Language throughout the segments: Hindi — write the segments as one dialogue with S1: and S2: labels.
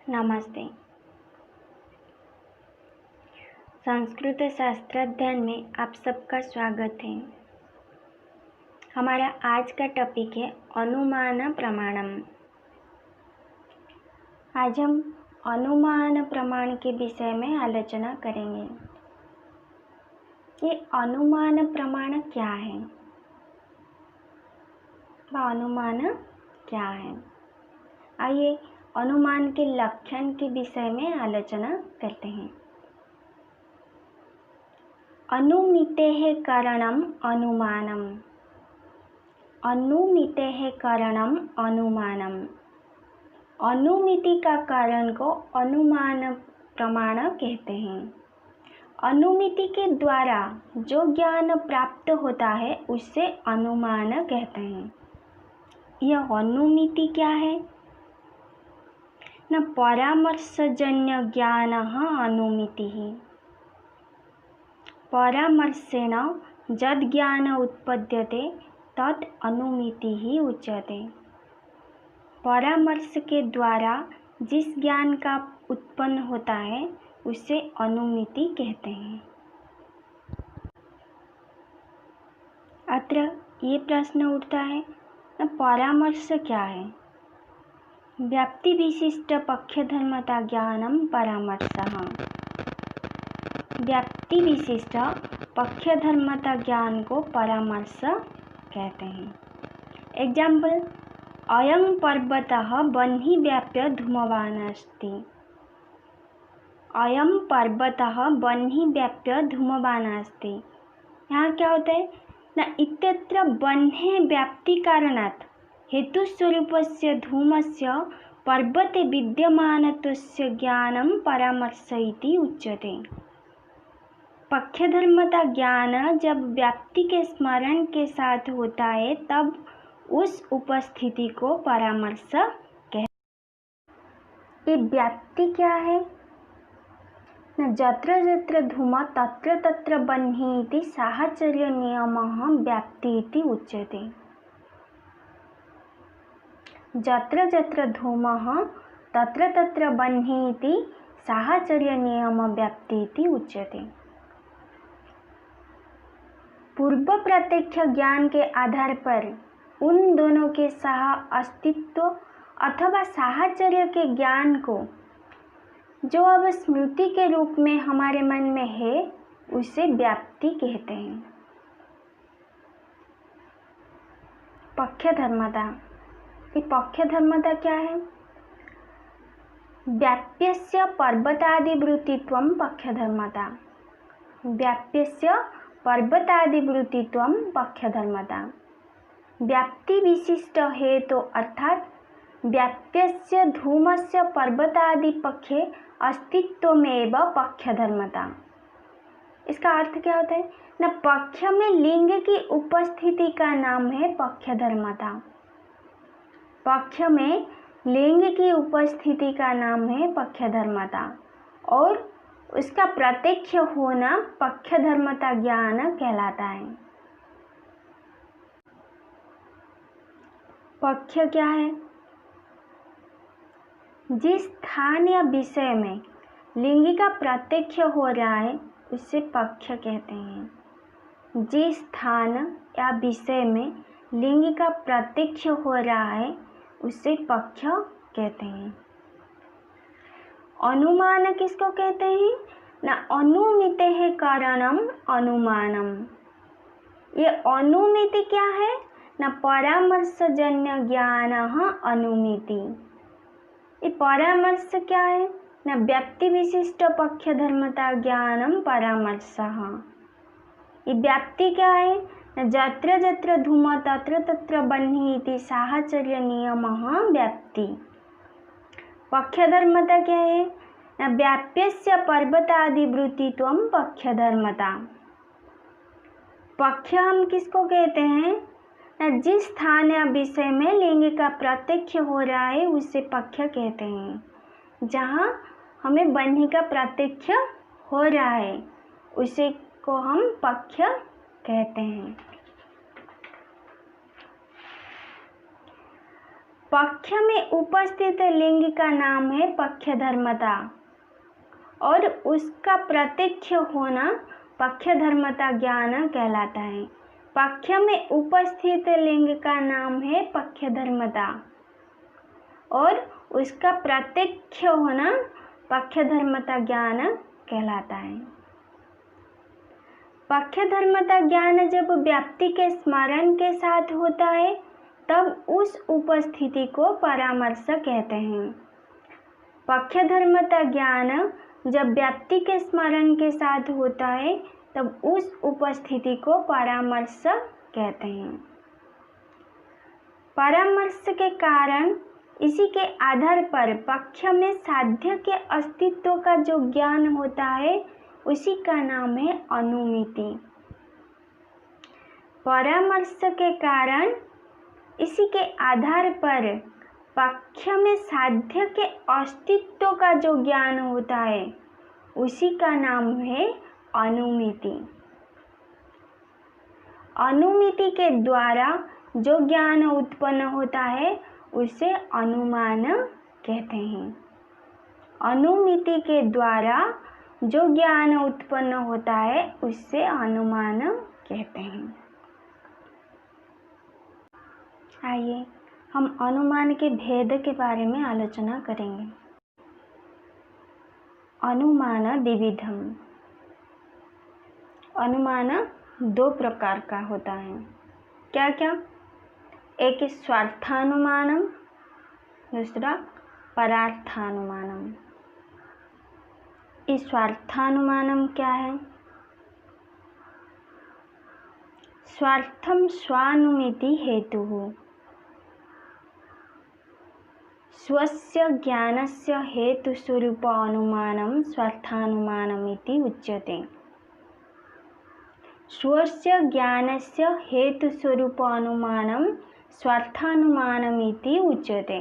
S1: नमस्ते। संस्कृत शास्त्राध्ययन में आप सबका स्वागत है। हमारा आज का टॉपिक है अनुमान प्रमाणम। आज हम अनुमान प्रमाण के विषय में आलोचना करेंगे। ये अनुमान प्रमाण क्या है? अनुमान क्या है? आइए अनुमान के लक्षण के विषय में आलोचना करते हैं। अनुमितेः कारणम अनुमानम। अनुमितेः कारणम अनुमानम। अनुमिति का कारण को अनुमान प्रमाण कहते हैं। अनुमिति के द्वारा जो ज्ञान प्राप्त होता है उसे अनुमान कहते हैं। यह अनुमिति क्या है? न परामर्शजन्य ज्ञान अनुमिति। परामर्शेण यद् ज्ञान उत्पद्यते तत् अनुमिति उच्यते। परामर्श के द्वारा जिस ज्ञान का उत्पन्न होता है उसे अनुमिति कहते हैं। अत्र ये प्रश्न उठता है, परामर्श क्या है? व्याप्ति विशिष्ट पक्षधर्मता ज्ञानम परामर्शः। व्याप्ति विशिष्ट पक्षधर्मता ज्ञान को परामर्श कहते हैं। एग्जाम्पल, अयं पर्वतः बह्नी व्याप्य धूमवान् अस्ति। अयं पर्वतः बह्नी व्याप्य धूमवान् अस्ति। यहाँ क्या होता है न, इत्यत्र बह्ने व्याप्ति कारणात् हेतुस्वरूपस्य धूमस्य पर्वते विद्यमानत्वस्य ज्ञानं परामर्श इति उच्यते। पक्षधर्मता ज्ञान जब व्याप्ति के स्मरण के साथ होता है तब उस उपस्थिति को परामर्श कहते हैं। ये व्याप्ति क्या है न, यत्र यत्र धूम तत्र तत्र बह्नी इति साहचर्य नियमः व्याप्ति इति उच्यते। यत्र यत्र धूमः तत्र तत्र बह्नी इति साहचर्य नियम व्याप्ति इति उच्यते। पूर्व प्रत्यक्ष ज्ञान के आधार पर उन दोनों के सह अस्तित्व अथवा साहचर्य के ज्ञान को जो अब स्मृति के रूप में हमारे मन में है उसे व्याप्ति कहते हैं। पक्षधर्मता। ये पक्षधर्मता क्या है? व्याप्यस्य पर्वतादिवृत्तित्वं पक्षधर्मता। व्याप्यस्य पर्वतादिवृत्तित्वं पक्षधर्मता। व्याप्ति विशिष्ट है तो अर्थात व्याप्यस्य धूमस्य पर्वतादि पक्षे अस्तित्वमेव पक्षधर्मता। इसका अर्थ क्या होता है न, पक्ष में लिंग की उपस्थिति का नाम है पक्षधर्मता। पक्ष में लिंग की उपस्थिति का नाम है पक्षधर्मता और उसका प्रत्यक्ष होना पक्षधर्मता ज्ञान कहलाता है। पक्ष क्या है? जिस स्थान या विषय में लिंग का प्रत्यक्ष हो रहा है उसे पक्ष कहते हैं। जिस स्थान या विषय में लिंग का प्रत्यक्ष हो रहा है उसे पक्ष कहते हैं। अनुमान किसको कहते हैं न, अनुमितेः कारणम अनुमानम। ये अनुमिति क्या है न, परामर्शजन्य ज्ञान अनुमिति। ये परामर्श क्या है न, व्याप्ति विशिष्ट पक्षधर्मता ज्ञानम परामर्शः। ये व्याप्ति क्या है न, यत्र यत्र धूम तत्र तत्र बह्नी इति साहचर्य नियमः व्याप्ति। पक्षधर्मता क्या है न, व्याप्यस्य पर्वतादिवृत्तित्वं पक्षधर्मता। पक्ष हम किसको कहते हैं न, जिस स्थान या विषय में लिंग का प्रत्यक्ष हो रहा है उसे पक्ष कहते हैं। जहाँ हमें बह्नी का प्रत्यक्ष हो रहा है उसे को हम पक्ष कहते हैं। पक्ष में उपस्थित लिंग का नाम है पक्षधर्मता और उसका प्रत्यक्ष होना पक्षधर्मता ज्ञान कहलाता है। पक्ष में उपस्थित लिंग का नाम है पक्षधर्मता और उसका प्रत्यक्ष होना पक्षधर्मता ज्ञान कहलाता है। पक्षधर्मता ज्ञान जब व्याप्ति के स्मरण के साथ होता है तब उस उपस्थिति को परामर्श कहते हैं। पक्षधर्मता ज्ञान जब व्याप्ति के स्मरण के साथ होता है तब उस उपस्थिति को परामर्श कहते हैं। परामर्श के कारण इसी के आधार पर पक्ष में साध्य के अस्तित्व का जो ज्ञान होता है उसी का नाम है अनुमिति। परामर्श के कारण इसी के आधार पर पक्ष में साध्य के अस्तित्व का जो ज्ञान होता है उसी का नाम है अनुमिति। अनुमिति के द्वारा जो ज्ञान उत्पन्न होता है उसे अनुमान कहते हैं। अनुमिति के द्वारा जो ज्ञान उत्पन्न होता है उससे अनुमान कहते हैं। आइए हम अनुमान के भेद के बारे में आलोचना करेंगे। अनुमान द्विविधम। अनुमान दो प्रकार का होता है। क्या क्या? एक स्वार्थानुमानम, दूसरा परार्थानुमानम। इस स्वार्थानुमानम क्या है? स्वार्थम स्वानुमिति हेतुः स्वस्य ज्ञानस्य हेतुस्वरूप अनुमानं स्वार्थानुमानमिति उच्यते। स्वस्य ज्ञानस्य हेतुस्वरूप अनुमानं स्वार्थानुमानमिति उच्यते।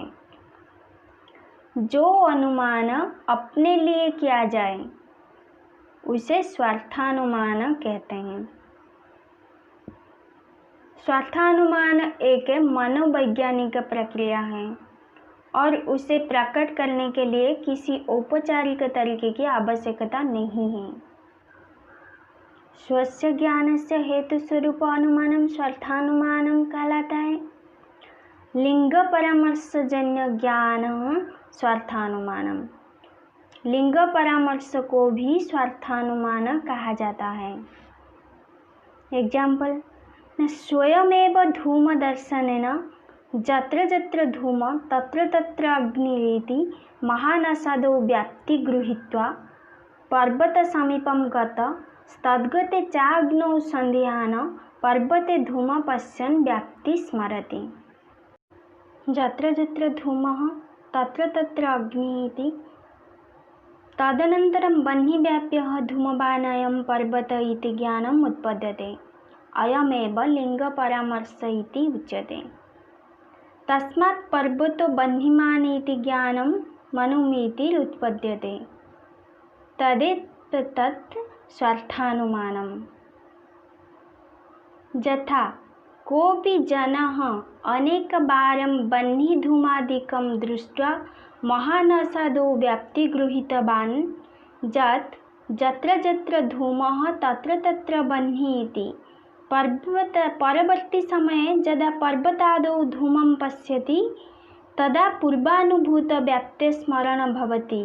S1: जो अनुमान अपने लिए किया जाए उसे स्वार्थानुमान कहते हैं। स्वार्थानुमान एक मनोवैज्ञानिक प्रक्रिया है और उसे प्रकट करने के लिए किसी औपचारिक तरीके की आवश्यकता नहीं है। स्वस्य ज्ञानस्य हेतुस्वरूप अनुमानं स्वार्थानुमानं कहलाता है। लिंग परामर्शजन्य ज्ञान स्वार्थानुमानम। लिंग परामर्श को भी स्वार्थानुमान कहा जाता है। एग्जाम्पल, स्वयमेव धूम दर्शनेन जत्र जत्र धूम तत्र तत्र अग्निरिति महानसादो व्याप्ति गृहीत्वा पर्वत समीपं गत तद्गते चाग्नौ संध्यान पर्वते धूम पश्यन् व्याप्ति स्मरति। जत्र जत्र धूमः तत्र तत्र अग्निः तदनन्तरं बह्निव्याप्यः धूमवानयं पर्वत इति ज्ञानम् उत्पद्यते। अयमेव लिङ्गपरामर्श इति उच्यते। तस्मात् पर्वतो बह्निमान् इति ज्ञानं मनुमिति उत्पद्यते। तदेतत् स्वार्थानुमानम्। यथा कोऽपि जनः अनेकवारं बह्निधूमादिकं दृष्ट्वा महानसादो व्याप्ति गृहीतवान् यत् जत्र जत्र धूमः तत्र तत्र बह्निः इति। परवर्ती समये यदा पर्वतादौ धूमं पश्यति तदा पूर्वानुभूतव्याप्तेः स्मरणं भवति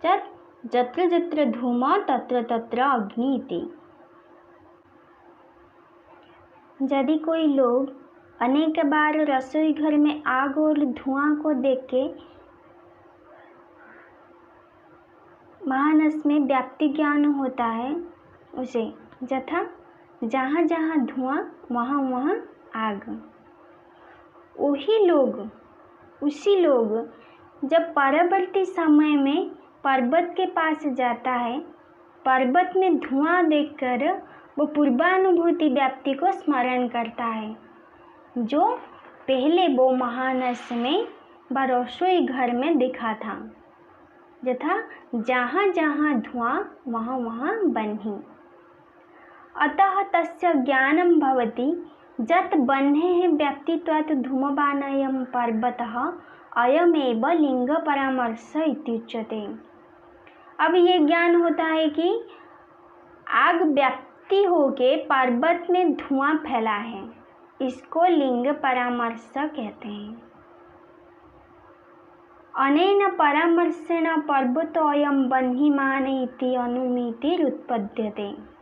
S1: यत् जत्र जत्र धूम तत्र तत्र अग्नि इति। यदि कोई लोग अनेक बार रसोई घर में आग और धुआं को देख के मानस में व्याप्ति ज्ञान होता है उसे, यथा जहाँ जहाँ धुआं वहाँ वहाँ आग। उसी लोग जब परवर्ती समय में पर्वत के पास जाता है, पर्वत में धुआं देखकर वो पूर्वानुभूति व्याप्ति को स्मरण करता है जो पहले वो महानस में व रसोई घर में दिखा था, यथा जहाँ जहाँ धुआं वहाँ वहाँ बन्ही। अतः तस्य ज्ञानं भवति जत बह्नेः व्याप्तित्वात् धूमवानयं पर्वतः अयमेव लिंग परामर्श इत्युच्यते। अब ये ज्ञान होता है कि आग व्याप्ति होके पर्वत में धुआं फैला है, इसको लिंग परामर्श कहते हैं। अनेन परामर्शेन पर्वतोऽयं बह्निमान् इति अनुमितिरुत्पद्यते।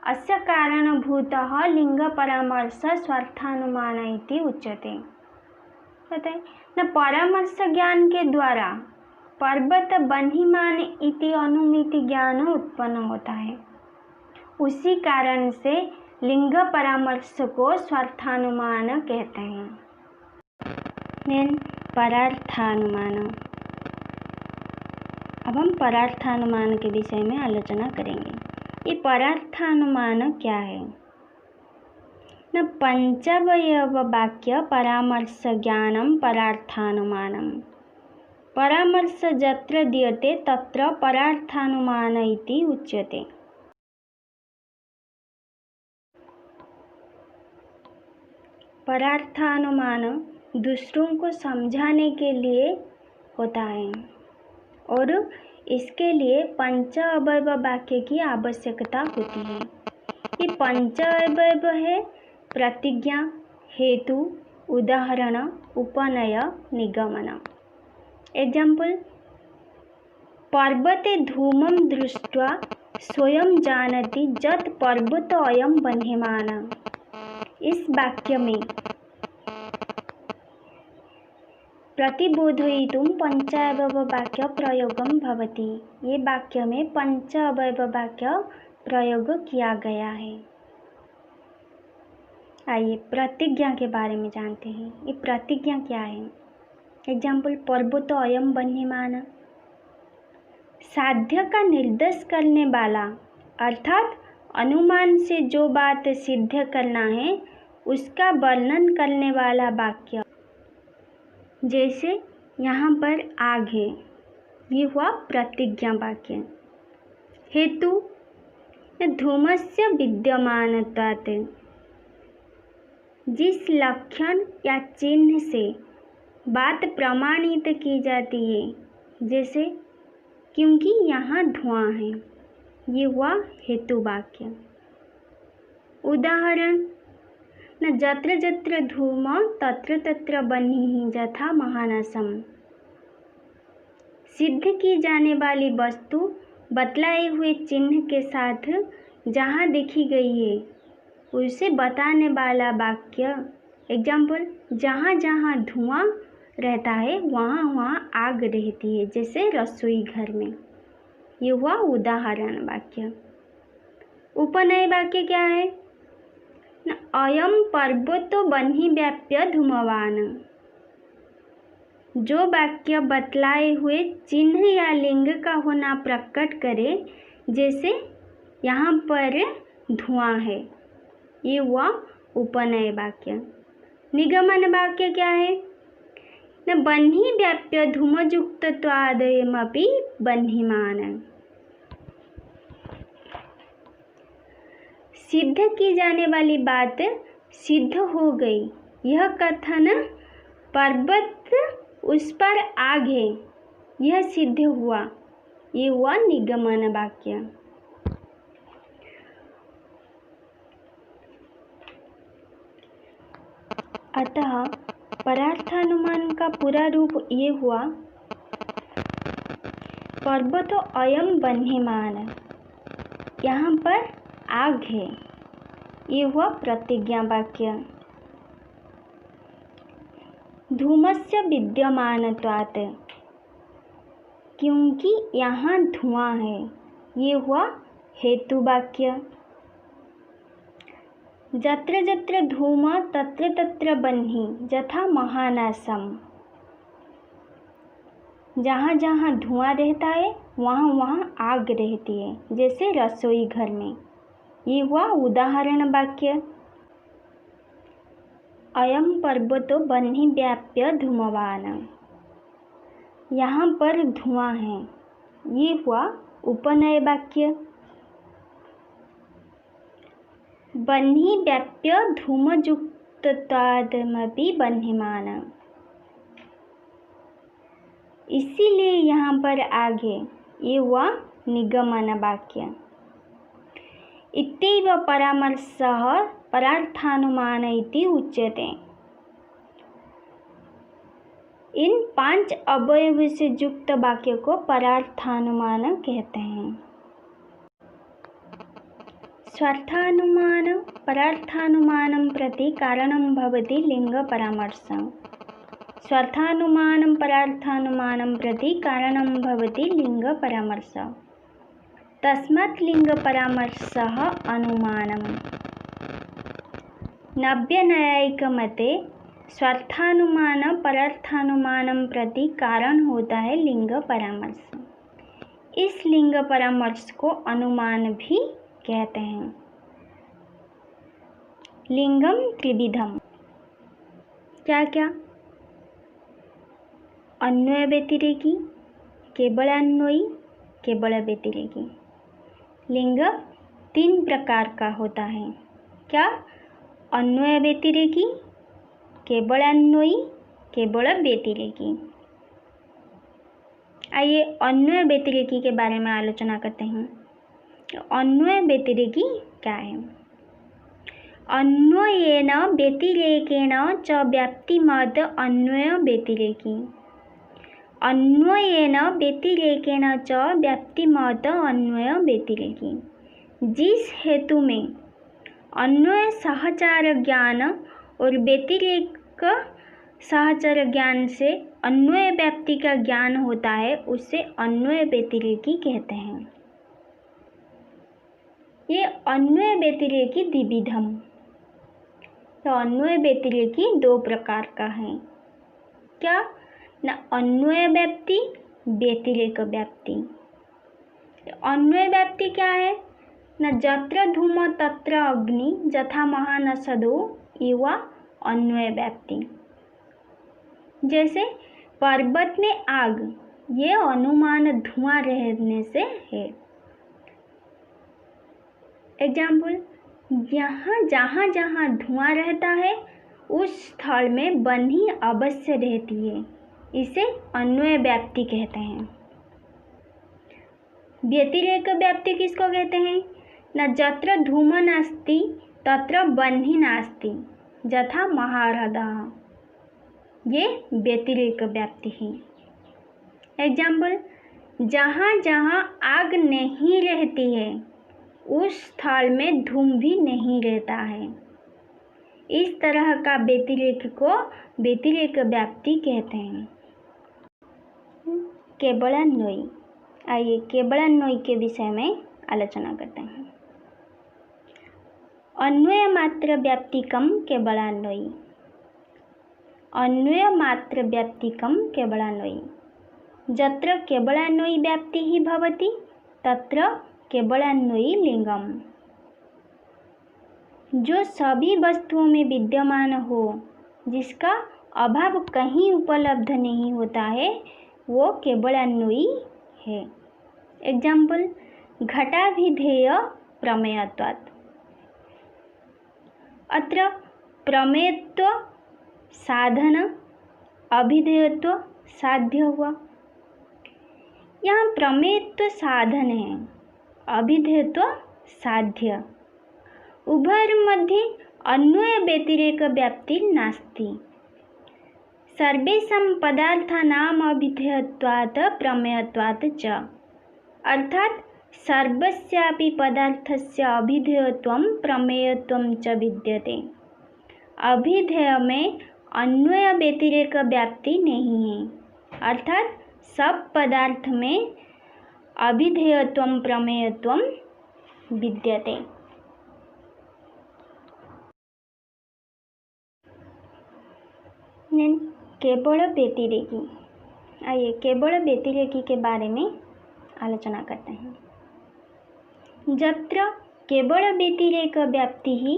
S1: अस्य कारणभूतः लिंग परामर्श स्वार्थानुमान इति उच्यते। पता है न, परामर्श ज्ञान के द्वारा पर्वत बह्निमान् इति अनुमिति ज्ञान उत्पन्न होता है, उसी कारण से लिंग परामर्श को स्वार्थानुमान कहते हैं। देन परार्थानुमान। अब हम परार्थानुमान के विषय में आलोचना करेंगे। ये परार्थानुमान क्या है न, पंचवयव वाक्य परामर्श ज्ञानम परार्थानुमानम। परामर्श यत्र दीयते तत्र परार्थानुमान इति उच्यते। परार्थानुमान दूसरों को समझाने के लिए होता है और इसके लिए पंच अवयव वाक्य की आवश्यकता होती है। ये पंच अवयव है प्रतिज्ञा, हेतु, उदाहरण, उपनय, निगमन। एग्जाम्पल, पर्वते धूमं दृष्ट्वा स्वयं जानति यत् पर्वतोऽयं बह्निमान्। इस वाक्य में प्रतिबोधयितुं पंचावयव वाक्य प्रयोगम भवति। ये वाक्य में पंचावयव वाक्य प्रयोग किया गया है। आइए प्रतिज्ञा के बारे में जानते हैं। ये प्रतिज्ञा क्या है? एग्जाम्पल, पर्वतोऽयं बह्निमान्। साध्य का निर्देश करने वाला अर्थात अनुमान से जो बात सिद्ध करना है उसका वर्णन करने वाला वाक्य। जैसे यहाँ पर आग है, ये हुआ प्रतिज्ञा वाक्य। हेतु, धूमस्य विद्यमानत्वात्। जिस लक्षण या चिन्ह से बात प्रमाणित की जाती है, जैसे क्योंकि यहाँ धुआं है, ये हुआ हेतु वाक्य। उदाहरण, न जत्र जत्र धूम तत्र तत्र बह्निः यथा महानसम। सिद्ध की जाने वाली वस्तु बतलाए हुए चिन्ह के साथ जहाँ देखी गई है उसे बताने वाला वाक्य। एग्जाम्पल, जहाँ जहाँ धुआं रहता है वहाँ वहाँ आग रहती है, जैसे रसोई घर में। ये हुआ उदाहरण वाक्य। उपनय वाक्य क्या है? अयम पर्वतो बह्नि व्याप्य धूमवान। जो वाक्य बतलाए हुए चिन्ह या लिंग का होना प्रकट करे, जैसे यहाँ पर धुआं है, ये हुआ उपनय वाक्य। निगमन वाक्य क्या है? न बह्नि व्याप्य धूमयुक्तत्वादयमपि बह्निमान्। सिद्ध की जाने वाली बात सिद्ध हो गई, यह कथन पर्वत उस पर आग है, यह सिद्ध हुआ, ये हुआ निगमन वाक्य। अतः परार्थानुमान का पूरा रूप ये हुआ, पर्वतो अयम बह्निमान्। यहाँ पर आग है, ये हुआ प्रतिज्ञा वाक्य। धूमस्य विद्यमानत्वात्, क्योंकि यहाँ धुआं है, ये हुआ हेतु वाक्य। जत्र जत्र धूम तत्र तत्र बह्निः यथा महानासम। जहाँ जहाँ धुआं रहता है वहाँ वहाँ आग रहती है, जैसे रसोई घर में। ये हुआ उदाहरण वाक्य। अयम पर्वतो बह्नि व्याप्य धूमवान। यहाँ पर धुआं है, ये हुआ उपनय वाक्य। बह्नि व्याप्य धूमयुक्तत्वादमपि बह्निमान। इसीलिए यहाँ पर आगे ये हुआ निगमन वाक्य। इत्येव परामर्शः परार्थानुमान इति उच्यते। इन 5 अवयव से युक्त वाक्य को परार्थानुमान कहते हैं। स्वार्थानुमान परार्थानुमानं प्रति कारणं भवति लिंगपरामर्शः। स्वार्थानुमानं परार्थानुमानं प्रति कारणं भवति लिंगपरामर्शः। तस्मात् लिंगपरामर्शः अनुमानम्। नव्यन्यायिकमते स्वार्थानुमान परार्थानुमानं प्रति कारण होता है लिंग परामर्श। इस लिंग परामर्श को अनुमान भी कहते हैं। लिंगम त्रिविधम, क्या क्या? अन्वय व्यतिरेकी, केवलान्वयी, केवल व्यतिरेकी। लिंग 3 प्रकार का होता है। क्या? अन्वय व्यतिरेकी, केवलान्वयी, केवल व्यतिरेकी। आइए अन्वय व्यतिरेकी के बारे में आलोचना करते हैं। अन्वय व्यतिरेकी क्या है? अन्वयेन व्यतिरेकेण च व्याप्तिमत अन्वय व्यतिरेकी। अन्वयेन व्यतिरेकेण च व्याप्तिमत अन्वय व्यतिरेकी। जिस हेतु में अन्वय सहचार ज्ञान और व्यतिरेक सहचर ज्ञान से अन्वय व्याप्ति का ज्ञान होता है, उसे अन्वय व्यतिरेकी कहते हैं। ये अन्वय व्यतिरेकी द्विविधम। तो अन्वय व्यतिरेकी 2 प्रकार का है। क्या? न अन्वय व्याप्ति, व्यतिरेक व्याप्ति। अन्वय व्याप्ति क्या है? न जत्र धूम तत्र अग्नि यथा महानसदो इव अन्वय व्याप्ति। जैसे पर्वत में आग, ये अनुमान धुआं रहने से है। एग्जाम्पल, जहाँ जहाँ धुआं रहता है उस स्थल में बन्ही अवश्य रहती है। इसे अन्वय व्याप्ति कहते हैं। व्यतिरेक व्याप्ति किसको कहते हैं? न जत्र धूम नास्ति तत्र बन्ही नास्ति यथा महारथः। ये व्यतिरेक व्याप्ति है। एग्जाम्पल, जहाँ जहाँ आग नहीं रहती है उस स्थल में धूम भी नहीं रहता है। इस तरह का व्यतिरेक को व्यतिरेक व्याप्ति कहते हैं। केवलान्वयी। आइए केवलान्वयी के विषय में आलोचना करते हैं। अन्वय मात्र व्याप्तिकम केवलान्वयी। अन्वय मात्र व्याप्तिकम केवलान्वयी। जत्र केवलान्वयी व्याप्ति ही भवति तत्र केवलान्वयी लिंगम। जो सभी वस्तुओं में विद्यमान हो, जिसका अभाव कहीं उपलब्ध नहीं होता है, वो केवलान्वयी है। एग्जाम्पल, घटाभिधेय प्रमेयत्वात्। अत्र प्रमेयत्व साधन, अभिधेयत्व साध्य हुआ। यहाँ प्रमेयत्व साधन है, अभिधेयत्व साध्य। उभयोर्मध्ये अन्वय व्यतिरेक व्याप्ति नास्ति। सर्वेषां पदार्थानाम् अभिधेयत्वात् प्रमेयत्वात् च। अर्थात सर्वस्यापि पदार्थस्य अभिधेयत्वं प्रमेयत्वं च विद्यते। अभिधेय में अन्वय व्यतिरेक व्याप्ति नहीं है, अर्थात सब पदार्थ में अभिधेयत्वं प्रमेयत्वं विद्यते। केवल व्यतिरेकी। आइए केवल व्यतिरेकी के बारे में आलोचना करते हैं। जत्र केवल व्यतिरेक व्याप्ति ही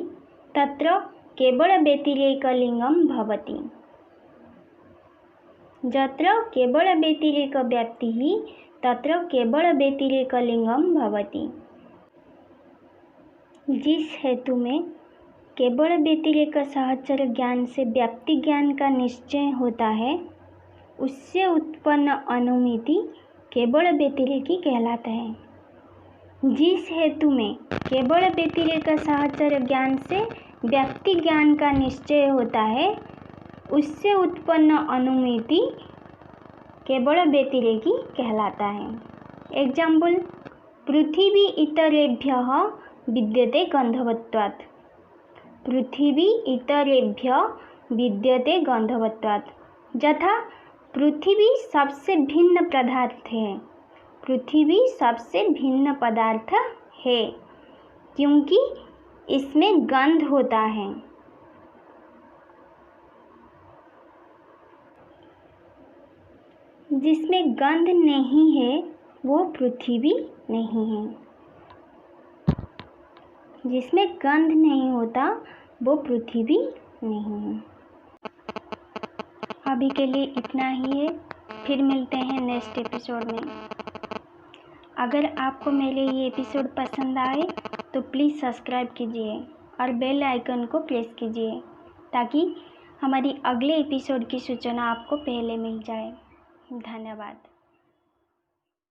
S1: तत्र केवल व्यतिरेक लिंगम भवति। जत्र केवल व्यतिरेक व्याप्ति ही तत्र केवल व्यतिरेक लिंगम भवति। जिस हेतु में केवल व्यतिरेक सहचर ज्ञान से व्याप्ति ज्ञान का निश्चय होता है, उससे उत्पन्न अनुमिति केवल व्यतिरेकी कहलाता है। जिस हेतु में केवल व्यतिरेक सहचर ज्ञान से व्याप्ति ज्ञान का निश्चय होता है, उससे उत्पन्न अनुमिति केवल व्यतिरेकी कहलाता है। एग्जाम्पल, पृथिवी इतरेभ्यः विद्यते गन्धवत्वात्। पृथिवी इतरेभ्यः विद्यते गन्धवत्वात्। यथा पृथ्वी सबसे भिन्न पदार्थ है। पृथ्वी सबसे भिन्न पदार्थ है क्योंकि इसमें गंध होता है। जिसमें गंध नहीं है वो पृथ्वी नहीं है। जिसमें गंध नहीं होता वो पृथ्वी नहीं है। अभी के लिए इतना ही है, फिर मिलते हैं नेक्स्ट एपिसोड में। अगर आपको मेरे ये एपिसोड पसंद आए तो प्लीज़ सब्सक्राइब कीजिए और बेल आइकन को प्रेस कीजिए ताकि हमारी अगले एपिसोड की सूचना आपको पहले मिल जाए। धन्यवाद।